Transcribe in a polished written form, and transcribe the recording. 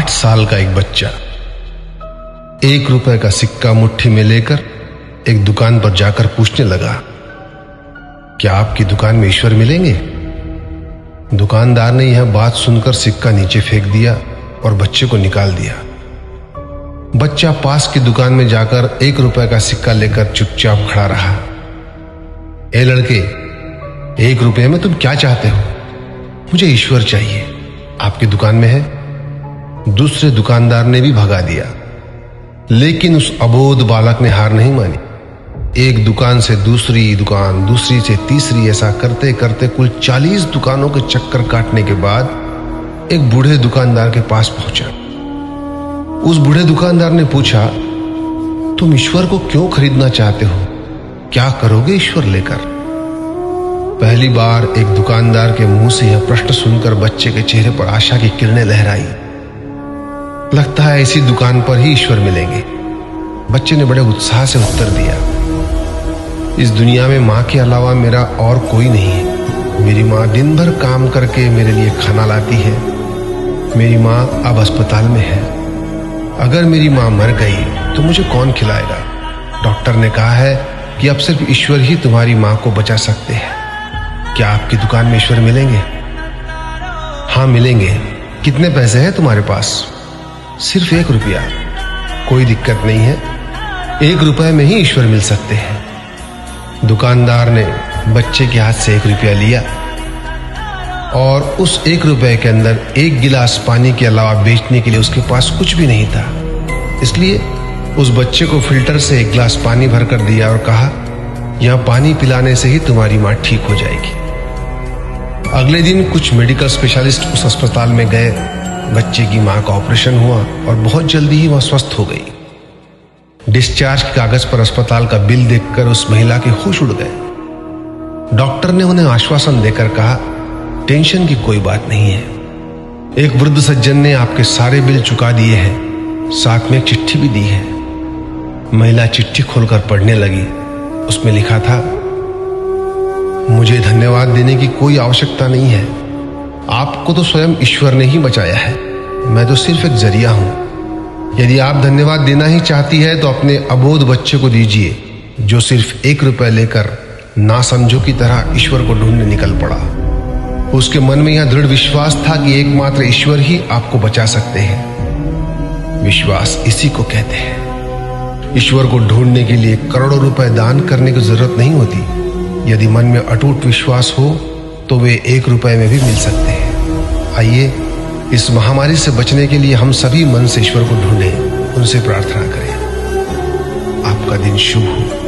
8 साल का एक बच्चा 1 रुपए का सिक्का मुट्ठी में लेकर एक दुकान पर जाकर पूछने लगा, क्या आपकी दुकान में ईश्वर मिलेंगे? दुकानदार ने यह बात सुनकर सिक्का नीचे फेंक दिया और बच्चे को निकाल दिया। बच्चा पास की दुकान में जाकर 1 रुपए का सिक्का लेकर चुपचाप खड़ा रहा। ए लड़के, 1 रुपए में तुम क्या चाहते हो? मुझे ईश्वर चाहिए, आपकी दुकान में है। दूसरे दुकानदार ने भी भगा दिया, लेकिन उस अबोध बालक ने हार नहीं मानी। एक दुकान से दूसरी दुकान, दूसरी से तीसरी, ऐसा करते करते कुल 40 दुकानों के चक्कर काटने के बाद एक बूढ़े दुकानदार के पास पहुंचा। उस बूढ़े दुकानदार ने पूछा, तुम ईश्वर को क्यों खरीदना चाहते हो? क्या करोगे ईश्वर लेकर? पहली बार एक दुकानदार के मुंह से यह प्रश्न सुनकर बच्चे के चेहरे पर आशा की किरणें लहराई। लगता है इसी दुकान पर ही ईश्वर मिलेंगे। बच्चे ने बड़े उत्साह से उत्तर दिया, इस दुनिया में माँ के अलावा मेरा और कोई नहीं है। मेरी माँ दिन भर काम करके मेरे लिए खाना लाती है। मेरी माँ अब अस्पताल में है। अगर मेरी माँ मर गई तो मुझे कौन खिलाएगा? डॉक्टर ने कहा है कि अब सिर्फ ईश्वर ही तुम्हारी माँ को बचा सकते हैं। क्या आपकी दुकान में ईश्वर मिलेंगे? हाँ मिलेंगे। कितने पैसे हैं तुम्हारे पास? सिर्फ 1 रुपया। कोई दिक्कत नहीं है, 1 रुपए में ही ईश्वर मिल सकते हैं। दुकानदार ने बच्चे के हाथ से 1 रुपया लिया और उस 1 रुपए के अंदर 1 गिलास पानी के अलावा बेचने के लिए उसके पास कुछ भी नहीं था। इसलिए उस बच्चे को फिल्टर से 1 गिलास पानी भरकर दिया और कहा, यह पानी पिलाने से ही तुम्हारी माँ ठीक हो जाएगी। अगले दिन कुछ मेडिकल स्पेशलिस्ट उस अस्पताल में गए। बच्चे की मां का ऑपरेशन हुआ और बहुत जल्दी ही वह स्वस्थ हो गई। डिस्चार्ज के कागज पर अस्पताल का बिल देखकर उस महिला के होश उड़ गए। डॉक्टर ने उन्हें आश्वासन देकर कहा, टेंशन की कोई बात नहीं है। एक वृद्ध सज्जन ने आपके सारे बिल चुका दिए हैं, साथ में एक चिट्ठी भी दी है। महिला चिट्ठी खोलकर पढ़ने लगी। उसमें लिखा था, मुझे धन्यवाद देने की कोई आवश्यकता नहीं है। आपको तो स्वयं ईश्वर ने ही बचाया है। मैं तो सिर्फ एक जरिया हूं। यदि आप धन्यवाद देना ही चाहती है तो अपने अबोध बच्चे को दीजिए, जो सिर्फ 1 रुपए लेकर नासमझों की तरह ईश्वर को ढूंढने निकल पड़ा। उसके मन में यह दृढ़ विश्वास था कि एकमात्र ईश्वर ही आपको बचा सकते हैं। विश्वास इसी को कहते हैं। ईश्वर को ढूंढने के लिए करोड़ों रुपए दान करने की जरूरत नहीं होती। यदि मन में अटूट विश्वास हो तो वे 1 रुपए में भी मिल सकते हैं। आइए इस महामारी से बचने के लिए हम सभी मन से ईश्वर को ढूंढें, उनसे प्रार्थना करें। आपका दिन शुभ हो।